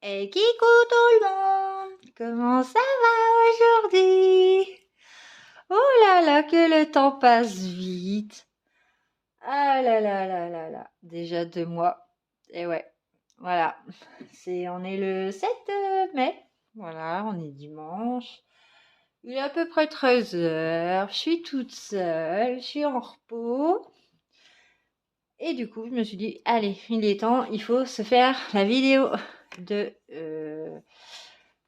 Et coucou tout le monde, comment ça va aujourd'hui? Oh là là, que le temps passe vite. Ah là là là là là, déjà 2 mois. Et ouais, voilà, on est le 7 mai. Voilà, on est dimanche. Il est à peu près 13 heures. Je suis toute seule, je suis en repos. Et du coup, je me suis dit, allez, il est temps, il faut se faire la vidéo de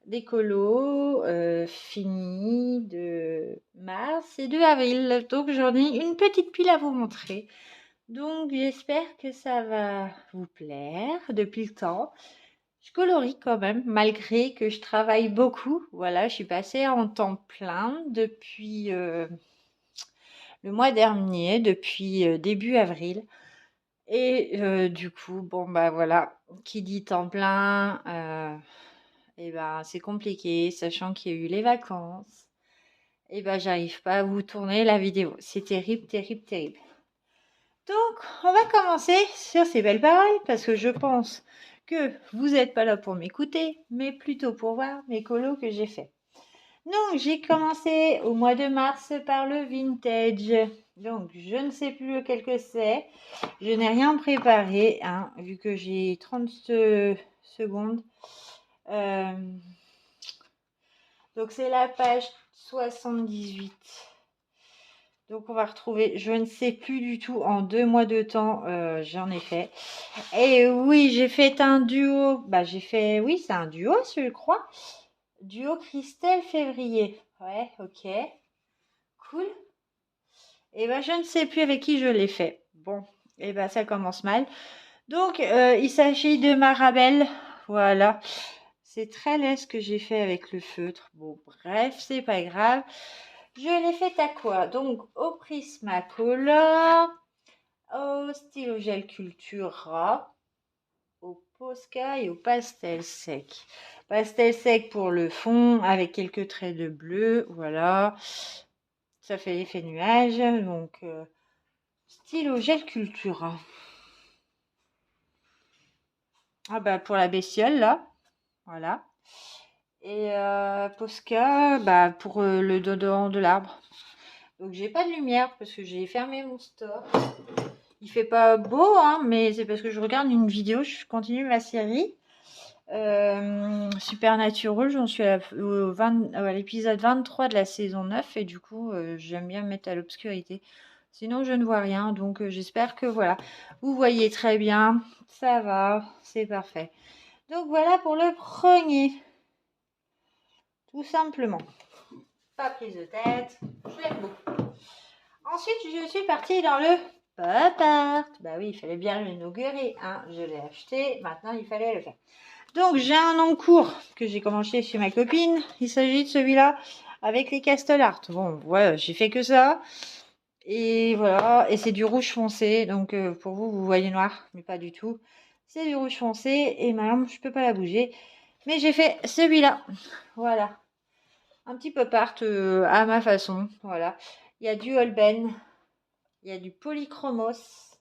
d'écolo fini de mars et de avril. Donc j'en ai une petite pile à vous montrer. Donc j'espère que ça va vous plaire depuis le temps. Je colorie quand même, malgré que je travaille beaucoup. Voilà, je suis passée en temps plein depuis le mois dernier, depuis début avril. Et du coup, bon bah voilà, qui dit temps plein, et ben c'est compliqué, sachant qu'il y a eu les vacances. Et ben j'arrive pas à vous tourner la vidéo. C'est terrible, terrible, terrible. Donc, on va commencer sur ces belles paroles parce que je pense que vous n'êtes pas là pour m'écouter, mais plutôt pour voir mes colos que j'ai fait. Donc, j'ai commencé au mois de mars par le vintage. Donc, je ne sais plus lequel que c'est. Je n'ai rien préparé, hein, vu que j'ai 30 secondes. Donc, c'est la page 78. Donc, on va retrouver, je ne sais plus du tout, en 2 mois de temps, j'en ai fait. Et oui, j'ai fait un duo. Bah, oui, c'est un duo, je crois. Duo Christelle Février. Ouais, ok. Cool. Et ben, je ne sais plus avec qui je l'ai fait. Bon, et ben, ça commence mal. Donc, il s'agit de Marabelle. Voilà. C'est très laid ce que j'ai fait avec le feutre. Bon, bref, c'est pas grave. Je l'ai fait à quoi? Donc, au Prismacolor, au stylo gel Cultura, au Posca et au pastel sec. Pastel sec pour le fond avec quelques traits de bleu. Voilà. Ça fait l'effet nuage. Donc, stylo gel Cultura. Ah bah pour la bestiole là. Voilà. Et Posca, bah pour le dedans de l'arbre. Donc j'ai pas de lumière parce que j'ai fermé mon store. Il fait pas beau, hein, mais c'est parce que je regarde une vidéo, je continue ma série. Supernatural, j'en suis à l'épisode 23 de la saison 9 et du coup j'aime bien me mettre à l'obscurité. Sinon je ne vois rien, donc j'espère que voilà, vous voyez très bien, ça va, c'est parfait. Donc voilà pour le premier, tout simplement. Pas prise de tête, je l'aime beaucoup. Ensuite je suis partie dans le pop art. Bah oui, il fallait bien l'inaugurer, hein. Je l'ai acheté, maintenant il fallait le faire. Donc, j'ai un en cours que j'ai commencé chez ma copine. Il s'agit de celui-là avec les Castle Art. Bon, ouais, j'ai fait que ça. Et voilà, et c'est du rouge foncé. Donc, pour vous, vous voyez noir, mais pas du tout. C'est du rouge foncé et ma lampe, je peux pas la bouger. Mais j'ai fait celui-là. Voilà. Un petit pop art à ma façon. Voilà. Il y a du Holben. Il y a du polychromos.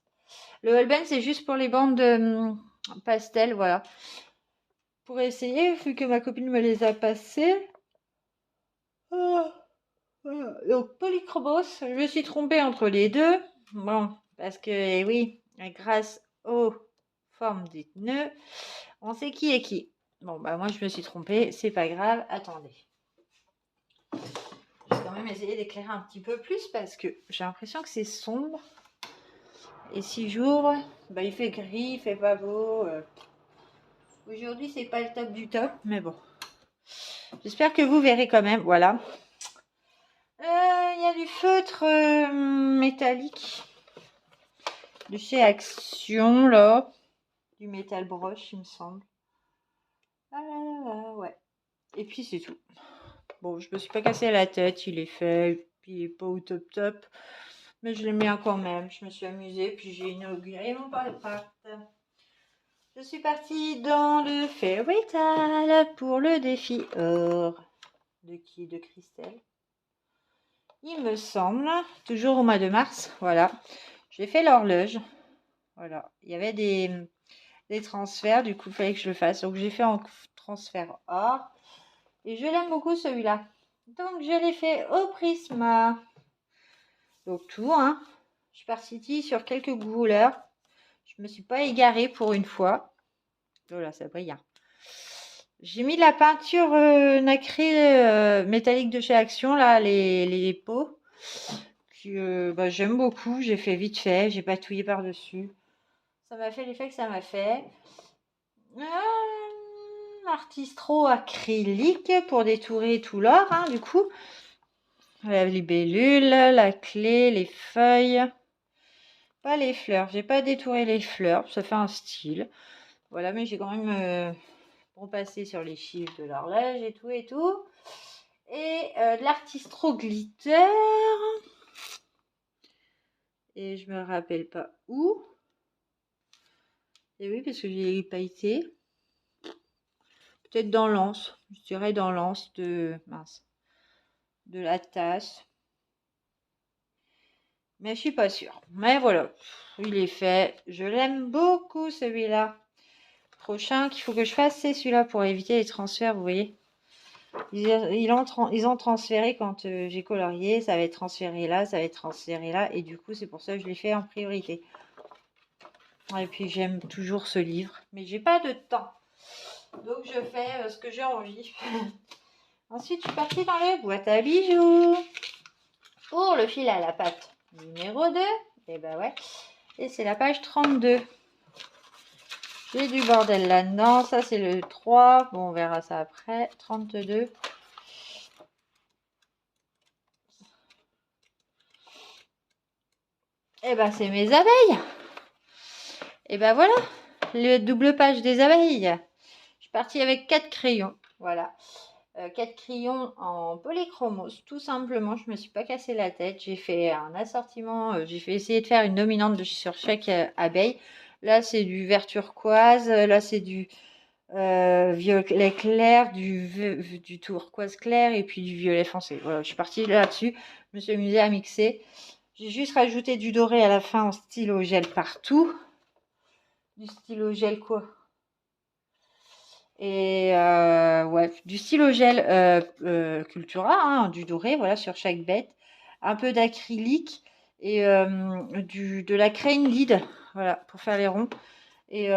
Le Holben, c'est juste pour les bandes pastel, voilà. Pour essayer, vu que ma copine me les a passés. Donc, polychromos, je me suis trompée entre les deux. Bon, parce que, oui, grâce aux formes des nœuds, on sait qui est qui. Bon, bah, moi, je me suis trompée, c'est pas grave. Attendez. Je vais quand même essayer d'éclairer un petit peu plus parce que j'ai l'impression que c'est sombre. Et si j'ouvre, bah, il fait gris, il fait pas beau. Aujourd'hui, c'est pas le top du top, mais bon. J'espère que vous verrez quand même. Voilà. Il y a du feutre métallique de chez Action, là. Du métal broche, il me semble. Ah là là là, ouais. Et puis c'est tout. Bon, je me suis pas cassé la tête, il est fait, puis il est pas au top top. Mais je l'aime bien quand même. Je me suis amusée, puis j'ai inauguré mon pop-art. Je suis partie dans le Fairy Tale pour le défi or. De qui? De Christelle. Il me semble, toujours au mois de mars, voilà. J'ai fait l'horloge. Voilà. Il y avait des transferts. Du coup, il fallait que je le fasse. Donc, j'ai fait en transfert or. Et je l'aime beaucoup celui-là. Donc, je l'ai fait au Prisma. Donc, tout, hein. Je suis partie sur quelques couleurs. Je me suis pas égarée pour une fois. Oh là, ça brille. J'ai mis de la peinture nacrée métallique de chez Action, là, les pots. J'aime beaucoup. J'ai fait vite fait. J'ai patouillé par-dessus. Ça m'a fait l'effet que ça m'a fait. Artistro acrylique pour détourer tout l'or, hein, du coup. La libellule, la clé, les feuilles. Pas les fleurs. J'ai pas détouré les fleurs. Ça fait un style. Voilà, mais j'ai quand même repassé sur les chiffres de l'horloge et tout et tout. Et de l'artistro glitter. Et je me rappelle pas où. Et oui, parce que j'ai pailleté. Peut-être dans l'anse. Je dirais dans l'anse de la tasse. Mais je suis pas sûre. Mais voilà, il est fait. Je l'aime beaucoup celui-là. Prochain qu'il faut que je fasse, c'est celui-là pour éviter les transferts. Vous voyez, ils ont transféré quand j'ai colorié. Ça va être transféré là, ça va être transféré là. Et du coup, c'est pour ça que je l'ai fait en priorité. Et puis, j'aime toujours ce livre. Mais j'ai pas de temps. Donc, je fais ce que j'ai envie. Ensuite, je suis partie dans les boîtes à bijoux. Pour le fil à la patte numéro 2. Et ben ouais. Et c'est la page 32. J'ai du bordel là-dedans. Ça, c'est le 3. Bon, on verra ça après. 32. Et ben, c'est mes abeilles. Et ben voilà. Le double page des abeilles. Je suis partie avec 4 crayons. Voilà. 4 crayons en polychromos. Tout simplement, je me suis pas cassé la tête. J'ai fait un assortiment. J'ai fait essayer de faire une dominante sur chaque abeille. Là, c'est du vert turquoise. Là, c'est du violet clair, du turquoise clair et puis du violet foncé. Voilà, je suis partie là-dessus. Je me suis amusée à mixer. J'ai juste rajouté du doré à la fin en stylo gel partout. Du stylo gel quoi? Et ouais, du stylo gel Cultura, hein, du doré, voilà, sur chaque bête. Un peu d'acrylique et de la crayon lead, voilà, pour faire les ronds. Et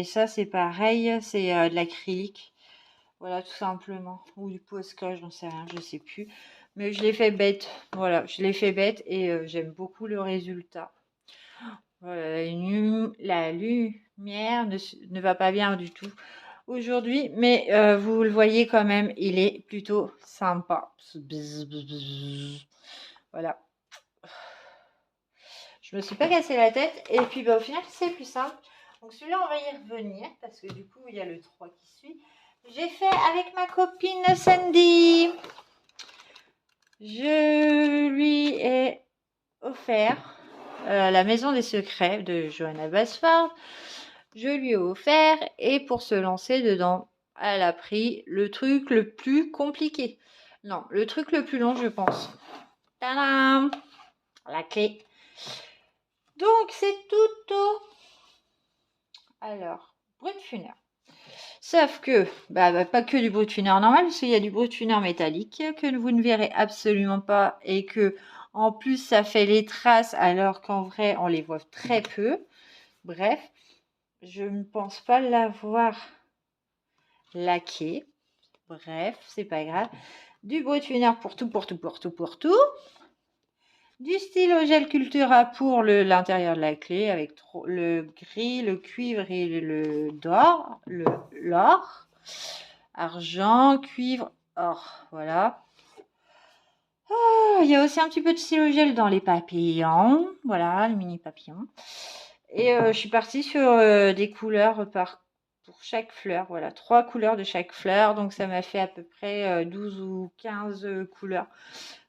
ça, c'est pareil, c'est de l'acrylique. Voilà, tout simplement. Ou du Posca, j'en sais rien, je sais plus. Mais je l'ai fait bête. Voilà, je l'ai fait bête et j'aime beaucoup le résultat. Voilà, la lumière ne va pas bien du tout aujourd'hui. Mais vous le voyez quand même, il est plutôt sympa. Voilà. Je me suis pas cassé la tête. Et puis au final, c'est plus simple. Donc celui-là, on va y revenir parce que du coup, il y a le 3 qui suit. J'ai fait avec ma copine Sandy. Je lui ai offert La Maison des Secrets de Johanna Basford. Je lui ai offert et pour se lancer dedans, elle a pris le truc le plus compliqué. Non, le truc le plus long, je pense. Tadam! La clé. Donc, c'est tout au... Alors, brut de funeur. Sauf que, pas que du brut de funeur normal, parce qu'il y a du brut de funeur métallique que vous ne verrez absolument pas et que, en plus, ça fait les traces alors qu'en vrai, on les voit très peu. Bref, je ne pense pas l'avoir laqué. Bref, c'est pas grave. Du brut de funeur pour tout. Du stylo gel Cultura pour l'intérieur de la clé avec le gris, le cuivre et l'or. Argent, cuivre, or. Voilà. Il y a aussi un petit peu de stylo gel dans les papillons. Voilà, les mini papillons. Et je suis partie sur des couleurs pour chaque fleur. Voilà, 3 couleurs de chaque fleur. Donc ça m'a fait à peu près 12 ou 15 couleurs.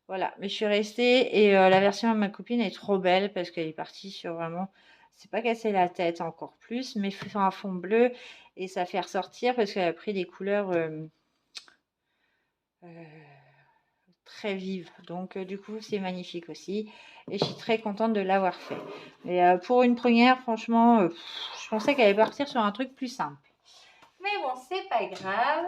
Voilà, mais je suis restée et la version de ma copine est trop belle parce qu'elle est partie sur vraiment, c'est pas casser la tête encore plus, mais faire un fond bleu et ça fait ressortir parce qu'elle a pris des couleurs très vive. Donc du coup, c'est magnifique aussi. Et je suis très contente de l'avoir fait. Mais pour une première, franchement, je pensais qu'elle allait partir sur un truc plus simple. Mais bon, c'est pas grave.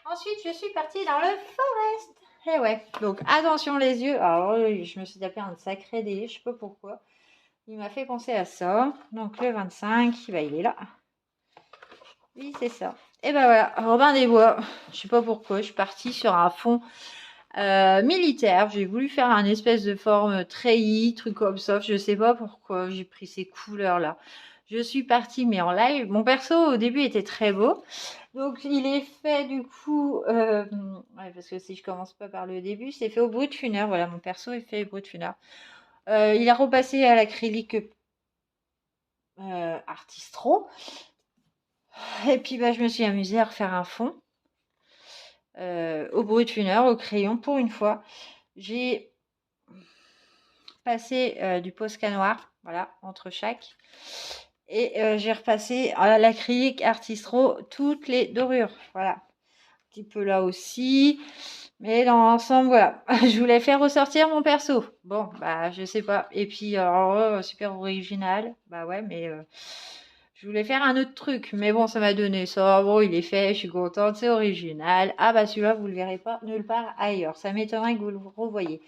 Ensuite, je suis partie dans le forest. Et ouais, donc attention les yeux. Alors, je me suis tapé un sacré délai, je sais pas pourquoi. Il m'a fait penser à ça. Donc le 25, bah, il est là. Oui, c'est ça. Et ben voilà, Robin des Bois. Je sais pas pourquoi, je suis partie sur un fond militaire. J'ai voulu faire un espèce de forme treillis, truc comme ça. Je sais pas pourquoi j'ai pris ces couleurs-là. Je suis partie, mais en live. Mon perso, au début, était très beau. Donc, il est fait, du coup... ouais, parce que si je commence pas par le début, c'est fait au brut funeur. Voilà, mon perso est fait au brut funeur. Il a repassé à l'acrylique Artistro. Et puis, bah, je me suis amusée à refaire un fond. Au brut funeur, au crayon, pour une fois. J'ai passé du Posca noir, voilà, entre chaque. Et j'ai repassé à l'acrylique Artistro toutes les dorures, voilà. Un petit peu là aussi. Mais dans l'ensemble, voilà. Je voulais faire ressortir mon perso. Bon, bah, je sais pas. Et puis, alors, super original. Bah ouais, mais je voulais faire un autre truc. Mais bon, ça m'a donné ça. Bon, il est fait, je suis contente, c'est original. Ah bah celui-là, vous le verrez pas nulle part ailleurs. Ça m'étonnerait que vous le revoyez.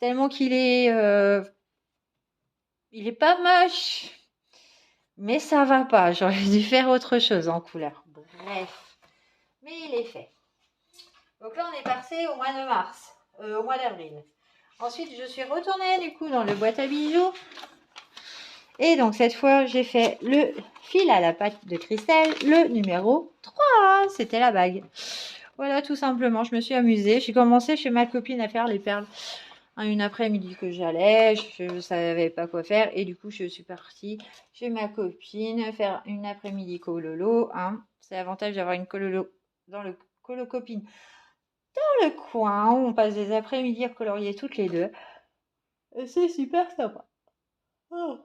Tellement qu'il est... il est pas moche. Mais ça va pas. J'aurais dû faire autre chose en couleur. Bref. Mais il est fait. Donc là, on est passé au mois de mars. Au mois d'avril. Ensuite, je suis retournée du coup dans le boîte à bijoux. Et donc cette fois, j'ai fait le fil à la pâte de Christelle, le numéro 3. C'était la bague. Voilà, tout simplement, je me suis amusée. J'ai commencé chez ma copine à faire les perles. Une après-midi que j'allais, je ne savais pas quoi faire. Et du coup, je suis partie chez ma copine faire une après-midi cololo. Hein. C'est l'avantage d'avoir une cololo dans le colo copine dans le coin. On passe des après-midi à colorier toutes les deux. C'est super sympa. Oh,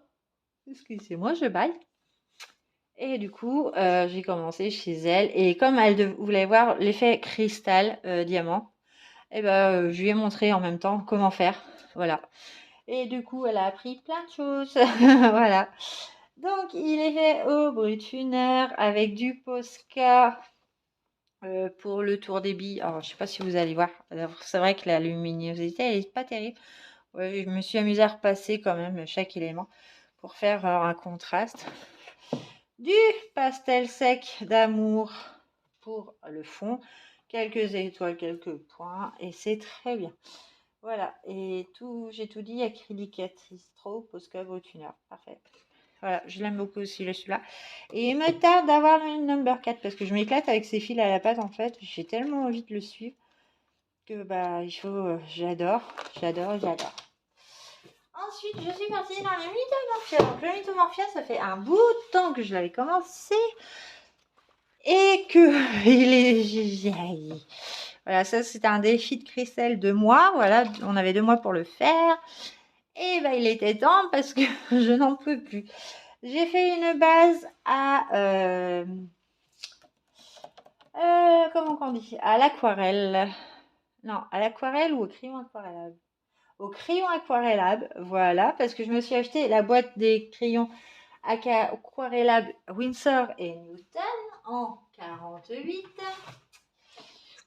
excusez-moi, je baille. Et du coup, j'ai commencé chez elle. Et comme elle voulait voir l'effet cristal diamant, et ben, je lui ai montré en même temps comment faire. Voilà. Et du coup, elle a appris plein de choses. Voilà. Donc, il est fait au brut funeur avec du Posca pour le tour des billes. Alors, je sais pas si vous allez voir. C'est vrai que la luminosité, elle est pas terrible. Ouais, je me suis amusée à repasser quand même chaque élément pour faire un contraste. Du pastel sec d'amour pour le fond. Quelques étoiles, quelques points. Et c'est très bien. Voilà. Et tout, j'ai tout dit. Acrylique Artistro, Posca brut funeur. Parfait. Voilà, je l'aime beaucoup aussi celui-là. Et il me tarde d'avoir le number 4 parce que je m'éclate avec ces fils à la pâte en fait. J'ai tellement envie de le suivre que bah il faut. J'adore. Ensuite, je suis partie dans le Mythomorphia. Donc le Mythomorphia, ça fait un bout de temps que je l'avais commencé. Et que voilà, ça c'était un défi de Christelle de mois. Voilà, on avait 2 mois pour le faire. Et bah il était temps parce que je n'en peux plus. J'ai fait une base à comment on dit? À l'aquarelle. Non, à l'aquarelle ou au crayon aquarellable? Au crayon aquarellable, voilà, parce que je me suis acheté la boîte des crayons aquarellables Winsor et Newton en 48.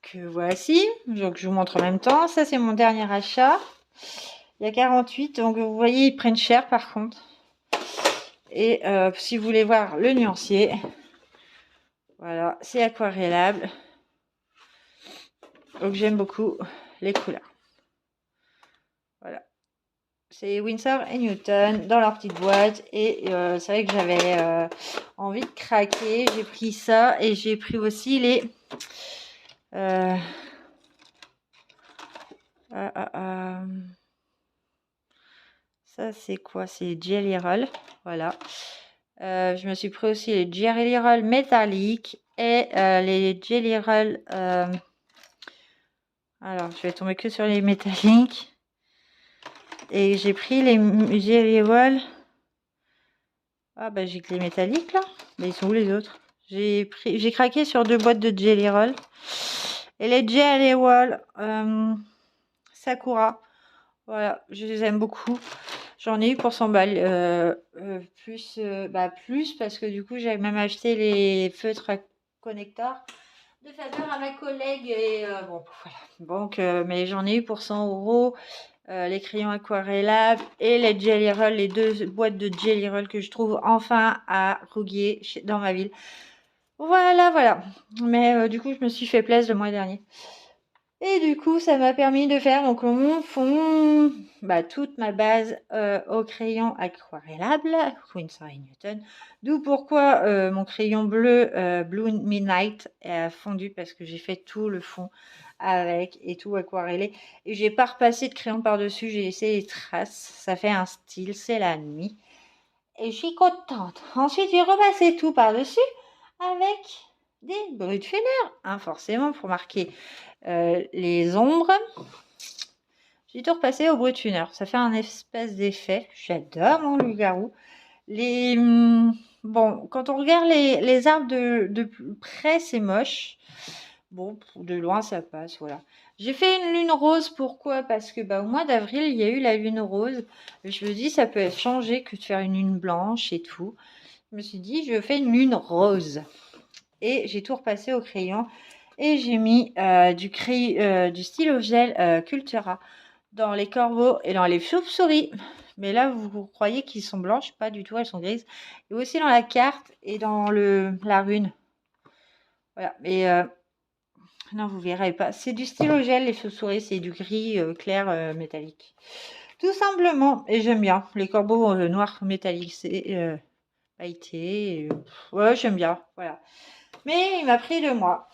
Que voici, donc je vous montre en même temps. Ça, c'est mon dernier achat. Il y a 48, donc vous voyez, ils prennent cher par contre. Et si vous voulez voir le nuancier, voilà, c'est aquarellable. Donc j'aime beaucoup les couleurs. Voilà. C'est Winsor et Newton dans leur petite boîte. Et c'est vrai que j'avais envie de craquer. J'ai pris ça et j'ai pris aussi les... ça c'est quoi? C'est Jelly Roll. Voilà. Je me suis pris aussi les Jelly Roll métalliques et les Jelly Roll... alors, je vais tomber que sur les métalliques. Et j'ai pris les Jelly Roll. Ah bah j'ai que les métalliques là. Mais ils sont où les autres? J'ai craqué sur 2 boîtes de Jelly Roll. Et les Jelly Roll Sakura. Voilà, je les aime beaucoup. J'en ai eu pour 100 balles. Plus parce que du coup, j'avais même acheté les feutres à connecteurs de faveur à ma collègue. Et bon, voilà. Donc, mais j'en ai eu pour 100 euros. Les crayons aquarellables et les Jelly Roll, les 2 boîtes de Jelly Roll que je trouve enfin à Rouguier dans ma ville. Voilà, voilà. Mais du coup, je me suis fait plaisir le mois dernier. Et du coup, ça m'a permis de faire donc mon fond, toute ma base au crayon aquarellable, Winsor & Newton. D'où pourquoi mon crayon bleu, Blue Midnight, a fondu parce que j'ai fait tout le fond avec et tout aquarellé. Et j'ai pas repassé de crayon par-dessus, j'ai laissé les traces. Ça fait un style, c'est la nuit. Et je suis contente. Ensuite, j'ai repassé tout par-dessus avec des brutes funèbres, hein, forcément, pour marquer les ombres. J'ai tout repassé au brut funèbre. Ça fait un espèce d'effet. J'adore mon loup-garou. Bon, quand on regarde les arbres de plus près, c'est moche. Bon, de loin, ça passe, voilà. J'ai fait une lune rose. Pourquoi? Parce que au mois d'avril, il y a eu la lune rose. Je me dis, ça peut changer que de faire une lune blanche et tout. Je me suis dit, je fais une lune rose. Et j'ai tout repassé au crayon. Et j'ai mis du stylo gel Cultura dans les corbeaux et dans les chauves-souris. Mais là, vous croyez qu'ils sont blanches? Pas du tout, elles sont grises. Et aussi dans la carte et dans la rune. Voilà. Mais non, vous verrez pas. C'est du stylo gel, les chauves-souris. C'est du gris clair métallique. Tout simplement. Et j'aime bien. Les corbeaux noirs métalliques, c'est pailleté. Ouais, j'aime bien. Voilà. Mais il m'a pris 2 mois.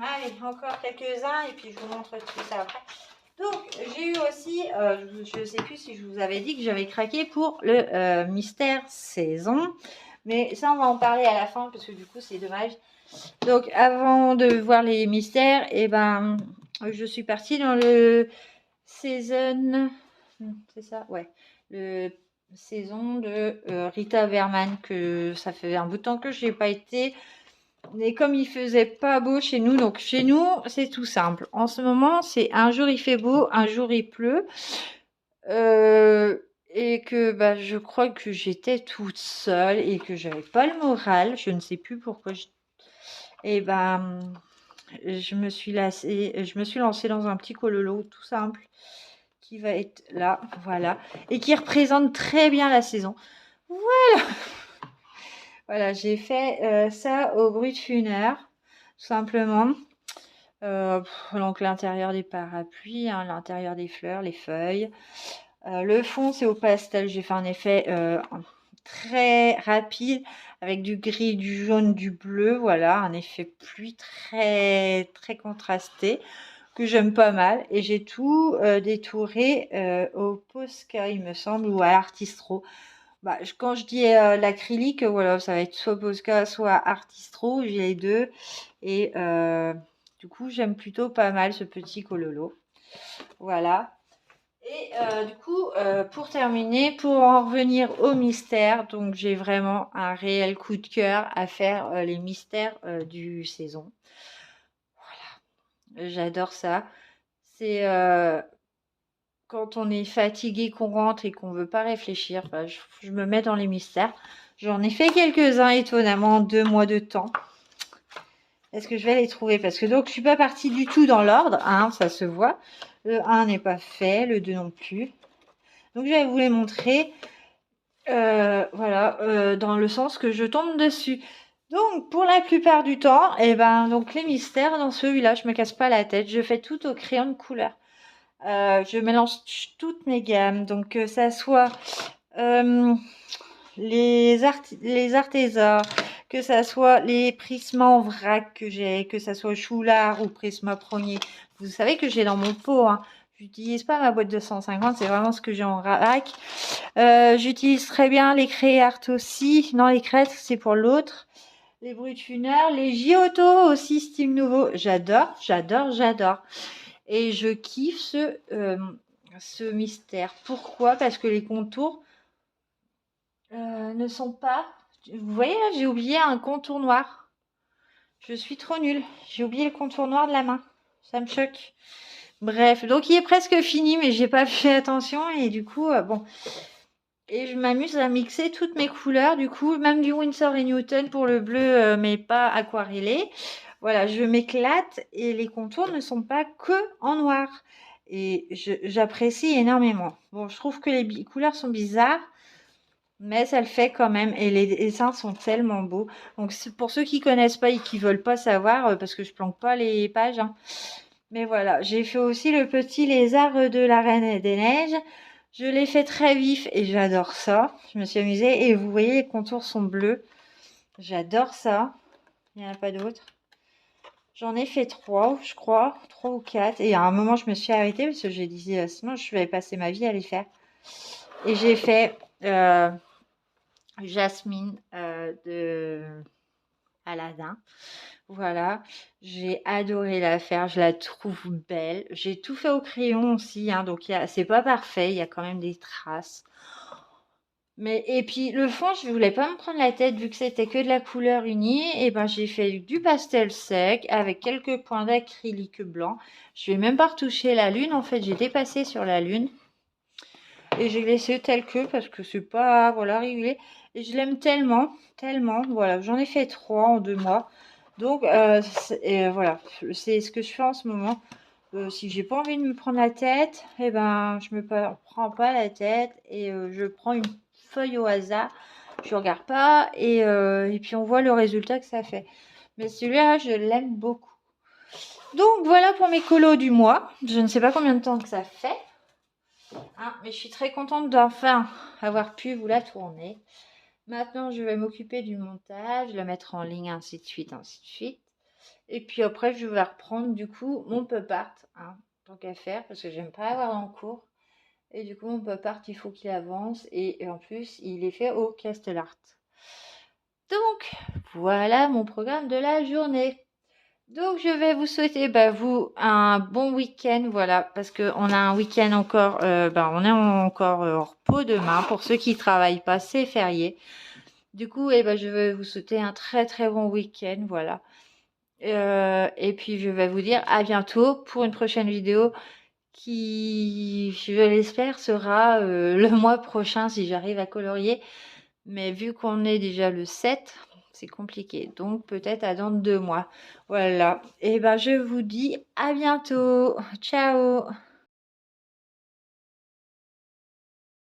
Allez, encore quelques-uns et puis je vous montre tout ça après. Donc, j'ai eu aussi, je ne sais plus si je vous avais dit que j'avais craqué pour le mystère saison. Mais ça, on va en parler à la fin parce que du coup, c'est dommage. Donc, avant de voir les mystères, je suis partie dans le saison. C'est ça? Ouais. Le saison de Rita Verman, que ça fait un bout de temps que je n'ai pas été. Et comme il faisait pas beau chez nous, donc chez nous, c'est tout simple. En ce moment, c'est un jour il fait beau, un jour il pleut. Et que je crois que j'étais toute seule et que j'avais pas le moral. Je ne sais plus pourquoi. Je me suis lancée dans un petit cololo tout simple qui va être là, voilà, et qui représente très bien la saison. Voilà. Voilà, j'ai fait ça au brut funèbre, tout simplement. Donc l'intérieur des parapluies, hein, l'intérieur des fleurs, les feuilles. Le fond, c'est au pastel. J'ai fait un effet très rapide avec du gris, du jaune, du bleu. Voilà, un effet pluie très, très contrasté que j'aime pas mal. Et j'ai tout détouré au Posca, il me semble, ou à Artistro. Quand je dis l'acrylique, voilà, ça va être soit Posca, soit Artistro. J'ai les deux. Et du coup, j'aime plutôt pas mal ce petit cololo. Voilà. Et du coup, pour terminer, pour en revenir au mystère, donc j'ai vraiment un réel coup de cœur à faire les mystères du saison. Voilà. J'adore ça. C'est quand on est fatigué, qu'on rentre et qu'on veut pas réfléchir, je me mets dans les mystères. J'en ai fait quelques-uns étonnamment en 2 mois de temps. Est-ce que je vais les trouver? Parce que donc je suis pas partie du tout dans l'ordre, hein, ça se voit. Le 1 n'est pas fait, le 2 non plus. Donc je vais vous les montrer. Voilà, dans le sens que je tombe dessus. Donc pour la plupart du temps, donc les mystères dans celui-là, je me casse pas la tête. Je fais tout au crayon de couleur. Je mélange toutes mes gammes, donc que ça soit les artésas, que ça soit les prismas en vrac que j'ai, que ça soit Choulard ou Prisma premier. Vous savez que j'ai dans mon pot, hein. J'utilise pas ma boîte de 150, c'est vraiment ce que j'ai en vrac. J'utilise très bien les Créart aussi. Non, les crêtes, c'est pour l'autre. Les brutes funèbres, les Giotto aussi, style nouveau. J'adore, j'adore, j'adore. Et je kiffe ce mystère. Pourquoi? Parce que les contours ne sont pas... Vous voyez là, j'ai oublié un contour noir. Je suis trop nulle. J'ai oublié le contour noir de la main. Ça me choque. Bref, donc il est presque fini, mais j'ai pas fait attention et du coup, bon. Et je m'amuse à mixer toutes mes couleurs, du coup, même du Winsor et Newton pour le bleu, mais pas aquarellé. Voilà, je m'éclate et les contours ne sont pas que en noir. Et j'apprécie énormément. Bon, je trouve que les couleurs sont bizarres, mais ça le fait quand même. Et les dessins sont tellement beaux. Donc, pour ceux qui connaissent pas et qui veulent pas savoir, parce que je planque pas les pages, hein, mais voilà, j'ai fait aussi le petit lézard de la Reine des Neiges. Je l'ai fait très vif et j'adore ça. Je me suis amusée et vous voyez, les contours sont bleus. J'adore ça. Il n'y en a pas d'autres. J'en ai fait 3, je crois, 3 ou 4. Et à un moment, je me suis arrêtée parce que j'ai dit, sinon, je vais passer ma vie à les faire. Et j'ai fait Jasmine de Aladdin. Voilà, j'ai adoré la faire, je la trouve belle. J'ai tout fait au crayon aussi, hein, donc c'est pas parfait, il y a quand même des traces. Mais et puis le fond, je voulais pas me prendre la tête vu que c'était que de la couleur unie. Et ben j'ai fait du pastel sec avec quelques points d'acrylique blanc. Je vais même pas retoucher la lune. En fait, j'ai dépassé sur la lune et j'ai laissé tel que parce que c'est pas voilà régulier. Et je l'aime tellement, tellement. Voilà, j'en ai fait 3 en 2 mois. Donc voilà, c'est ce que je fais en ce moment. Si j'ai pas envie de me prendre la tête, eh ben je me prends pas la tête et je prends une feuille au hasard. Je regarde pas et puis on voit le résultat que ça fait. Mais celui-là, je l'aime beaucoup. Donc voilà pour mes colos du mois. Je ne sais pas combien de temps que ça fait, hein, mais je suis très contente d'enfin avoir pu vous la tourner. Maintenant, je vais m'occuper du montage, le mettre en ligne, ainsi de suite, ainsi de suite. Et puis après, je vais reprendre du coup mon pop art, hein, tant qu'à faire, parce que j'aime pas avoir en cours. Et du coup, mon pop art, il faut qu'il avance. Et en plus, il est fait au Castle Art. Donc, voilà mon programme de la journée. Donc, je vais vous souhaiter, vous, un bon week-end, voilà, parce qu'on a un week-end encore, on est encore en repos demain. Pour ceux qui travaillent pas, c'est férié. Du coup, je vais vous souhaiter un très très bon week-end, voilà. Et puis je vais vous dire à bientôt pour une prochaine vidéo qui, je l'espère, sera le mois prochain si j'arrive à colorier. Mais vu qu'on est déjà le 7, c'est compliqué. Donc peut-être à dans 2 mois. Voilà. Et je vous dis à bientôt. Ciao.